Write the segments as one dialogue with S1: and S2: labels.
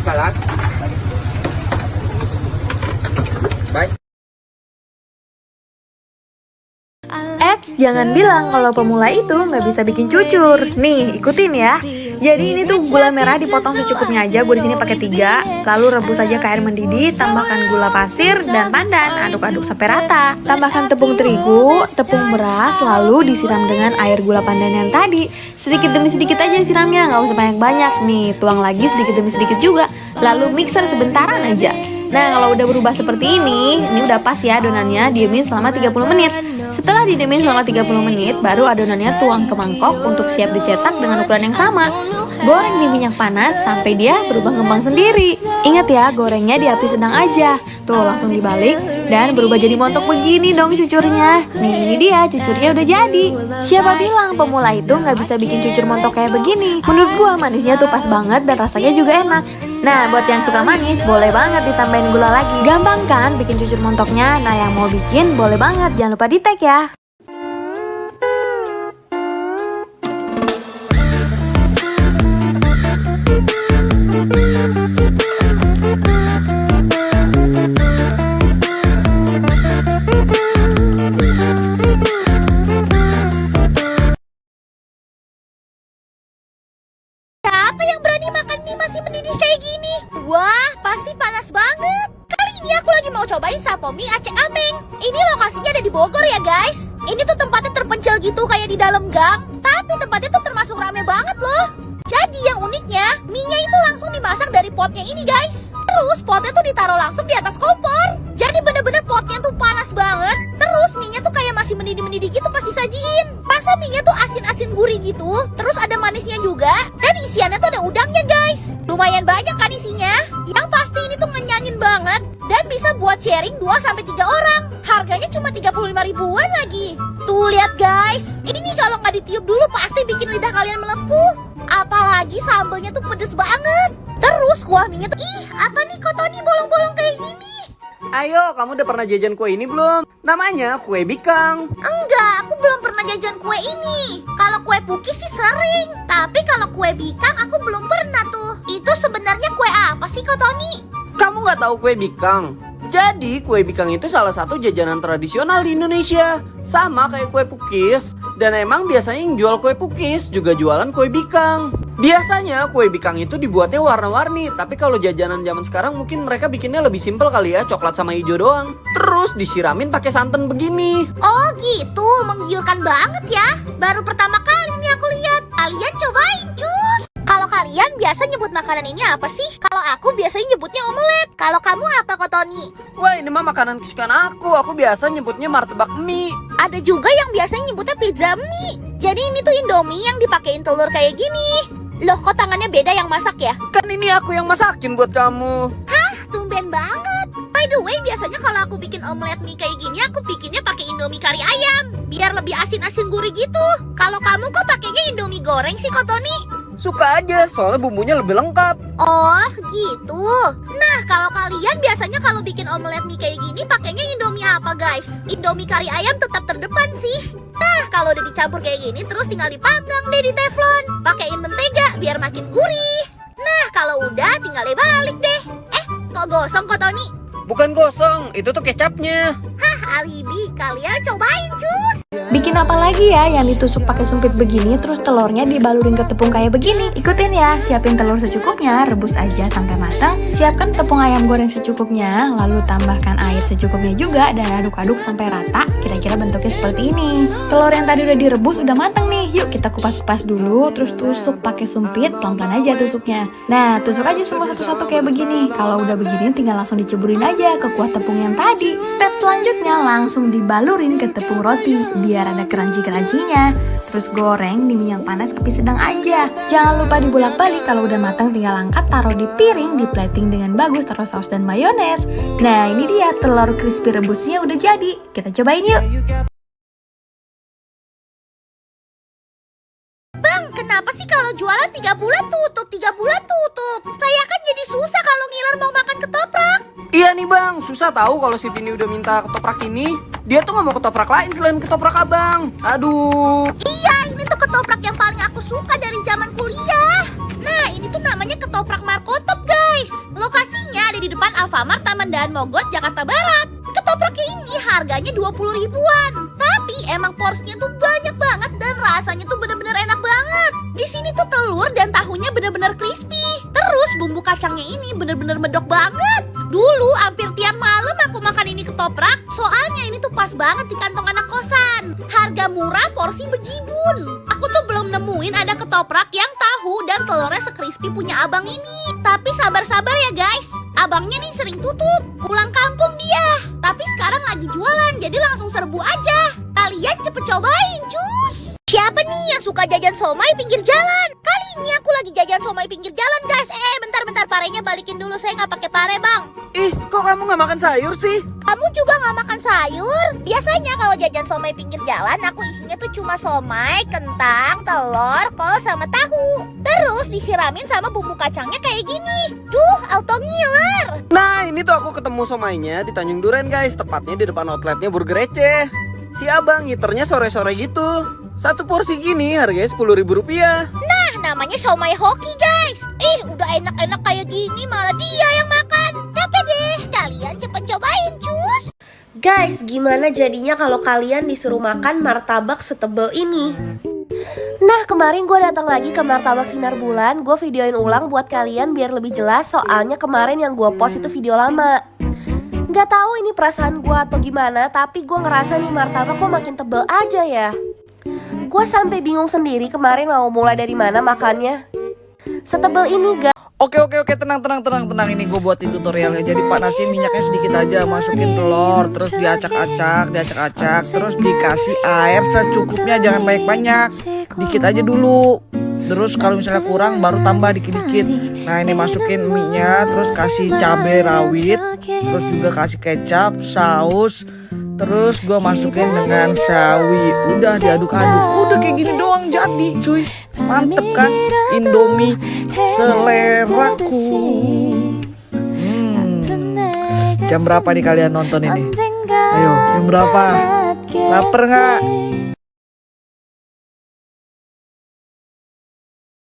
S1: salad. Bye.
S2: Eits, jangan bilang kalau pemula itu nggak bisa bikin cucur. Nih, ikutin ya. Jadi ini tuh gula merah dipotong secukupnya aja. Gue di sini pakai 3. Lalu rebus aja ke air mendidih. Tambahkan gula pasir dan pandan. Aduk-aduk sampai rata. Tambahkan tepung terigu, tepung beras, lalu disiram dengan air gula pandan yang tadi. Sedikit demi sedikit aja disiramnya, nggak usah banyak-banyak. Nih, tuang lagi sedikit demi sedikit juga. Lalu mixer sebentaran aja. Nah, kalau udah berubah seperti ini udah pas ya adonannya. Diemin selama 30 menit. Setelah didiemin selama 30 menit, baru adonannya tuang ke mangkok untuk siap dicetak dengan ukuran yang sama. Goreng di minyak panas sampai dia berubah ngembang sendiri. Ingat ya, gorengnya di api sedang aja. Tuh, langsung dibalik dan berubah jadi montok begini dong cucurnya. Nih, ini dia, cucurnya udah jadi. Siapa bilang pemula itu nggak bisa bikin cucur montok kayak begini? Menurut gua manisnya tuh pas banget dan rasanya juga enak. Nah, buat yang suka manis, boleh banget ditambahin gula lagi. Gampang kan bikin cucur montoknya? Nah, yang mau bikin, boleh banget. Jangan lupa di-tag ya.
S3: Siapa yang berani makan mie masih mendidih kayak gini? Wah, pasti panas banget. Kali ini aku lagi mau cobain Sapo Mie Aceh Ameng. Ini lokasinya ada di Bogor ya guys. Ini tuh tempatnya terpencil gitu kayak di dalam gang. Tapi tempatnya tuh termasuk rame banget loh. Jadi yang uniknya, mie-nya itu langsung dimasak dari potnya ini guys. Terus potnya tuh ditaruh langsung di atas kompor. Jadi bener-bener potnya tuh panas banget. Terus mie-nya tuh kayak masih mendidih-mendidih gitu pas disajiin. Rasa mie-nya tuh asin-asin gurih gitu. Terus ada manisnya juga. Dan isiannya tuh ada udangnya guys. Lumayan banyak kan isinya. Yang pasti ini tuh ngenyangin banget. Dan bisa buat sharing 2-3 orang. Harganya cuma 35 ribuan lagi. Tuh lihat guys. Ini nih kalau nggak ditiup dulu pasti bikin lidah kalian melepuh. Apalagi sambelnya tuh pedes banget. Terus kuah mie-nya tuh, ih apa nih kok Tony bolong-bolong kayak gini?
S1: Ayo, kamu udah pernah jajan kue ini belum? Namanya kue bikang.
S3: Enggak, aku belum pernah jajan kue ini. Kalau kue pukis sih sering. Tapi kalau kue bikang aku belum pernah tuh. Itu sebenarnya kue apa sih kok Tony?
S1: Kamu nggak tahu kue bikang? Jadi kue bikang itu salah satu jajanan tradisional di Indonesia. Sama kayak kue pukis. Dan emang biasanya yang jual kue pukis juga jualan kue bikang. Biasanya kue bikang itu dibuatnya warna-warni. Tapi kalau jajanan zaman sekarang mungkin mereka bikinnya lebih simpel kali ya. Coklat sama hijau doang. Terus disiramin pakai santan begini.
S3: Oh gitu, menggiurkan banget ya. Baru pertama kali nih aku lihat. Kalian cobain cus. Kalau kalian biasa nyebut makanan ini apa sih? Kalau aku biasanya nyebutnya omelet. Kalau kamu apa kok Tony?
S1: Wah, ini mah makanan kesukaan aku. Aku biasa nyebutnya martabak mie.
S3: Ada juga yang biasanya nyebutnya pizza mie. Jadi ini tuh Indomie yang dipakein telur kayak gini. Loh, kok tangannya beda yang masak ya?
S1: Kan ini aku yang masakin buat kamu.
S3: Hah, tumben banget. By the way, biasanya kalau aku bikin omelet mie kayak gini, aku bikinnya pakai Indomie kari ayam. Biar lebih asin-asin gurih gitu. Kalau kamu kok pakainya Indomie goreng sih kok Tony?
S1: Suka aja, soalnya bumbunya lebih lengkap.
S3: Oh, gitu. Nah, kalau kalian biasanya kalau bikin omelet mie kayak gini pakainya Indomie apa, guys? Indomie kari ayam tetap terdepan sih. Nah, kalau udah dicampur kayak gini terus tinggal dipanggang deh di teflon. Pakein mentega biar makin gurih. Nah, kalau udah tinggal dibalik deh. Kok gosong kok Tony?
S1: Bukan gosong, itu tuh kecapnya.
S3: Hah, alibi. Kalian cobain, cus.
S2: Bikin apa lagi ya yang ditusuk pakai sumpit begini, terus telurnya dibalurin ke tepung kayak begini? Ikutin ya, siapin telur secukupnya, rebus aja sampai matang. Siapkan tepung ayam goreng secukupnya, lalu tambahkan air secukupnya juga dan aduk-aduk sampai rata. Kira-kira bentuknya seperti ini. Telur yang tadi udah direbus udah matang nih. Yuk kita kupas-kupas dulu, terus tusuk pakai sumpit, pelan-pelan aja tusuknya. Nah, tusuk aja semua satu-satu kayak begini. Kalau udah begini tinggal langsung diceburin aja ke kuah tepung yang tadi. Step selanjutnya langsung dibalurin ke tepung roti biar ada crunchy-crunchy-nya. Terus goreng di minyak panas api sedang aja. Jangan lupa dibolak-balik. Kalau udah matang tinggal angkat, taruh di piring, di plating dengan bagus, taruh saus dan mayones. Nah, ini dia telur crispy rebusnya udah jadi. Kita cobain yuk.
S3: Bang, kenapa sih kalau jualan 3 bulan tutup, 3 bulan tutup? Saya kan jadi susah kalau ngiler mau makan ketoprak.
S1: Iya nih bang, susah tahu kalau si Vini udah minta ketoprak ini. Dia tuh nggak mau ketoprak lain selain ketoprak abang. Aduh.
S3: Iya, ini tuh ketoprak yang paling aku suka dari zaman kuliah. Nah, ini tuh namanya ketoprak markotop guys. Jalan Mogot, Jakarta Barat. Ketopraknya ini harganya 20 ribuan. Tapi emang porsinya tuh banyak banget dan rasanya tuh bener-bener enak banget. Di sini tuh telur dan tahunya bener-bener crispy. Terus bumbu kacangnya ini bener-bener medok banget. Dulu hampir tiap malam aku makan ini ketoprak. Soalnya ini tuh pas banget di kantong anak kosan. Harga murah, porsi bejibun. Aku tuh belum nemuin ada ketoprak yang tahu dan telurnya sekrispy punya abang ini. Tapi sabar-sabar ya guys. Abangnya nih sering tutup. Pulang kampung dia. Tapi sekarang lagi jualan, jadi langsung serbu aja. Kalian cepet cobain, cus. Siapa nih yang suka jajan somai pinggir jalan? Kali ini aku lagi jajan somai pinggir jalan, guys. Bentar, parenya balikin dulu. Saya nggak pakai pare, bang.
S1: Ih, kok kamu nggak makan sayur sih?
S3: Kamu juga nggak makan sayur? Biasanya kalau jajan somai pinggir jalan, aku isinya tuh cuma somai, kentang, telur, kol, sama tahu. Terus disiramin sama bumbu kacangnya kayak gini. Duh, auto ngiler.
S1: Nah, ini tuh aku ketemu somainya di Tanjung Duren guys, tepatnya di depan outletnya Burger Receh. Si abang ngiternya sore-sore gitu. Satu porsi gini harganya Rp10.000.
S3: Nah, namanya somai hoki guys. Udah enak-enak kayak gini malah dia yang makan. Capek deh, kalian cepet cobain cus.
S4: Guys, gimana jadinya kalau kalian disuruh makan martabak setebel ini? Nah, kemarin gue datang lagi ke Martabak Sinar Bulan. Gue videoin ulang buat kalian biar lebih jelas. Soalnya kemarin yang gue post itu video lama. Gak tahu ini perasaan gue atau gimana, tapi gue ngerasa nih martabak kok makin tebel aja ya. Gue sampai bingung sendiri kemarin mau mulai dari mana makannya. Setebel ini guys.
S5: Oke, tenang. Ini gue buatin tutorialnya. Jadi panasin minyaknya sedikit aja, masukin telur, terus diacak-acak, terus dikasih air secukupnya, jangan banyak-banyak, dikit aja dulu. Terus kalau misalnya kurang baru tambah dikit-dikit. Nah, ini masukin mie-nya, terus kasih cabai rawit, terus juga kasih kecap, saus. Terus gue masukin dengan sawi. Udah diaduk-aduk. Udah kayak gini doang jadi cuy. Mantep kan? Indomie seleraku. Jam berapa nih kalian nonton ini? Ayo, jam berapa? Laper gak?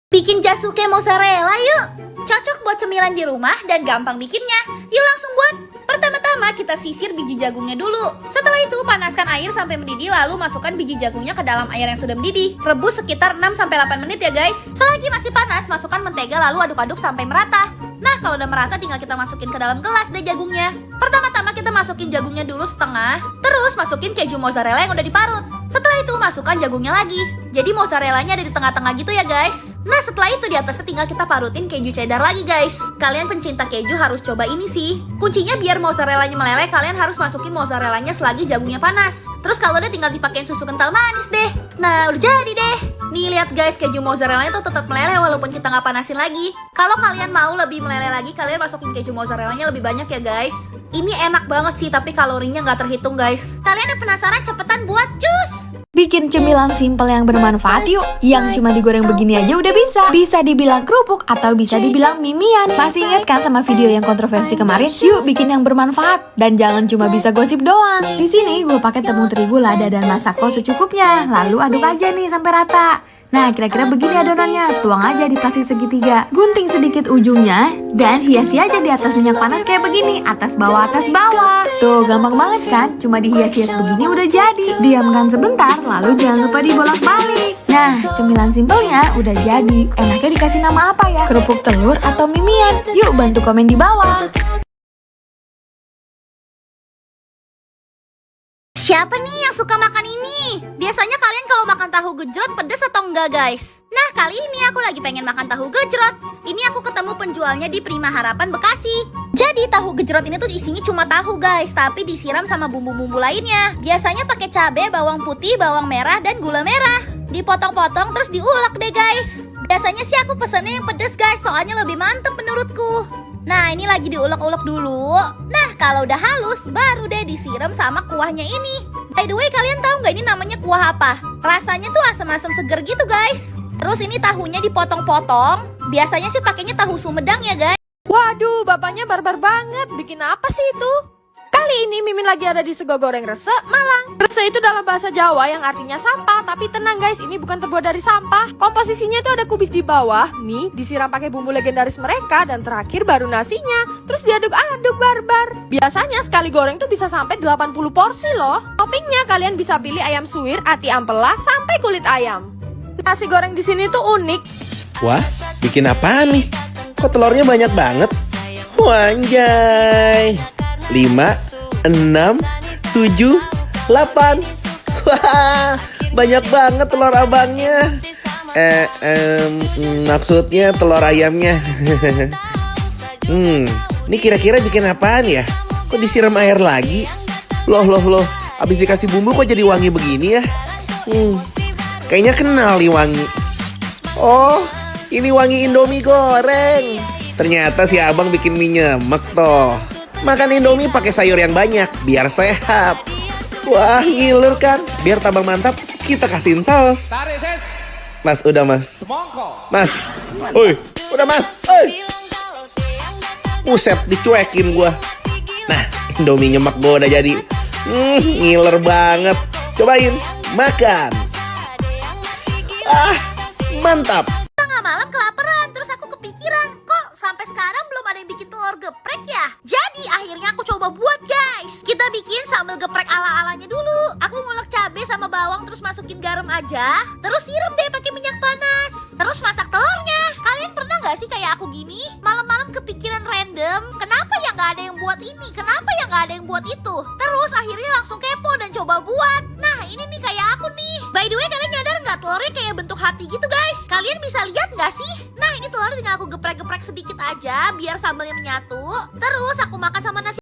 S3: Bikin jasuke mozzarella yuk. Cocok buat cemilan di rumah dan gampang bikinnya. Yuk langsung buat. Pertama-tama kita sisir biji jagungnya dulu. Setelah itu panaskan air sampai mendidih, lalu masukkan biji jagungnya ke dalam air yang sudah mendidih. Rebus sekitar 6-8 menit ya guys. Selagi masih panas, masukkan mentega lalu aduk-aduk sampai merata. Nah, kalau udah merata tinggal kita masukin ke dalam gelas deh jagungnya. Pertama-tama kita masukin jagungnya dulu setengah, terus masukin keju mozzarella yang udah diparut. Setelah itu masukkan jagungnya lagi. Jadi mozzarellanya ada di tengah-tengah gitu ya guys. Nah, setelah itu di atasnya tinggal kita parutin keju cheddar lagi guys. Kalian pencinta keju harus coba ini sih. Kuncinya biar mozzarellanya meleleh, kalian harus masukin mozzarellanya selagi jagungnya panas. Terus kalau udah tinggal dipakein susu kental manis deh. Nah, udah jadi deh. Nih lihat guys, keju mozzarellanya tuh tetap meleleh walaupun kita nggak panasin lagi. Kalau kalian mau lebih meleleh lagi, kalian masukin keju mozzarellanya lebih banyak ya guys. Ini enak banget sih, tapi kalorinya nggak terhitung guys. Kalian yang penasaran cepetan buat jus.
S2: Bikin cemilan simpel yang bermanfaat yuk. Yang cuma digoreng begini aja udah bisa. Bisa dibilang kerupuk atau bisa dibilang mimian. Masih ingat kan sama video yang kontroversi kemarin? Yuk bikin yang bermanfaat dan jangan cuma bisa gosip doang. Di sini gue pakai tepung terigu, lada dan masako secukupnya. Lalu aduk aja nih sampai rata. Nah, kira-kira begini adonannya. Tuang aja di plastik segitiga, gunting sedikit ujungnya, dan hiasi aja di atas minyak panas kayak begini. Atas bawah, atas bawah. Tuh, gampang banget kan? Cuma dihias-hias begini udah jadi. Diamkan sebentar, lalu jangan lupa dibolak-balik. Nah, cemilan simpelnya udah jadi. Enaknya dikasih nama apa ya? Kerupuk telur atau mimian? Yuk bantu komen di bawah.
S3: Siapa nih yang suka makan ini? Biasanya kalian kalau makan tahu gejrot pedes atau enggak guys? Nah, kali ini aku lagi pengen makan tahu gejrot. Ini aku ketemu penjualnya di Prima Harapan Bekasi. Jadi tahu gejrot ini tuh isinya cuma tahu guys, tapi disiram sama bumbu-bumbu lainnya. Biasanya pakai cabai, bawang putih, bawang merah, dan gula merah. Dipotong-potong terus diulek deh guys. Biasanya sih aku pesennya yang pedes guys, soalnya lebih mantep menurutku. Nah, ini lagi diulek-ulek dulu. Nah, kalau udah halus, baru deh disiram sama kuahnya ini. By the way, kalian tahu nggak ini namanya kuah apa? Rasanya tuh asam-asam seger gitu guys. Terus ini tahunya dipotong-potong. Biasanya sih pakainya tahu Sumedang ya guys.
S6: Waduh, bapaknya barbar banget. Bikin apa sih itu? Kali ini Mimin lagi ada di Sego Goreng Rese, Malang. Rese itu dalam bahasa Jawa yang artinya sampah. Tapi tenang guys, ini bukan terbuat dari sampah. Komposisinya itu ada kubis di bawah, mie disiram pakai bumbu legendaris mereka, dan terakhir baru nasinya. Terus diaduk-aduk barbar. Biasanya sekali goreng tuh bisa sampai 80 porsi loh. Toppingnya kalian bisa pilih ayam suwir, ati ampela, sampai kulit ayam. Nasi goreng di sini tuh unik.
S7: Wah, bikin apaan nih? Kok telurnya banyak banget? Wanjay. 5, 6, 7, 8. Wah, banyak banget telur abangnya. Maksudnya telur ayamnya. Ini kira-kira bikin apaan ya? Kok disiram air lagi? Loh, abis dikasih bumbu kok jadi wangi begini ya? Kayaknya kenal nih wangi. Oh, ini wangi Indomie goreng. Ternyata si abang bikin mie nyemek toh. Makan Indomie pakai sayur yang banyak biar sehat. Wah, ngiler kan? Biar tambah mantap, kita kasihin saus. Mas, udah mas. Mas, oi, udah mas. Oi. Buset, dicuekin gua. Nah, Indomie nyemek gua udah jadi. Ngiler banget. Cobain, makan. Ah, mantap.
S3: Tengah malam kelaparan, terus aku kepikiran, kok sampai sekarang belum ada yang bikin telur geprek ya? Jadi akhirnya aku coba buat guys. Kita bikin sambal geprek ala-alanya dulu. Aku ngulek cabai sama bawang terus masukin garam aja. Terus siram deh pakai minyak panas. Terus masak telurnya. Kalian pernah gak sih kayak aku gini? Malam-malam kepikiran random, kenapa ya gak ada yang buat ini? Kenapa ya gak ada yang buat itu? Terus akhirnya langsung kepo dan coba buat. Nah ini nih kayak aku nih. By the way, kalian nyadar gak telurnya kayak bentuk hati gitu guys? Kalian bisa lihat gak sih? Nah ini telur tinggal aku geprek-geprek sedikit aja biar sambalnya menyatu. Terus aku makan sama nasi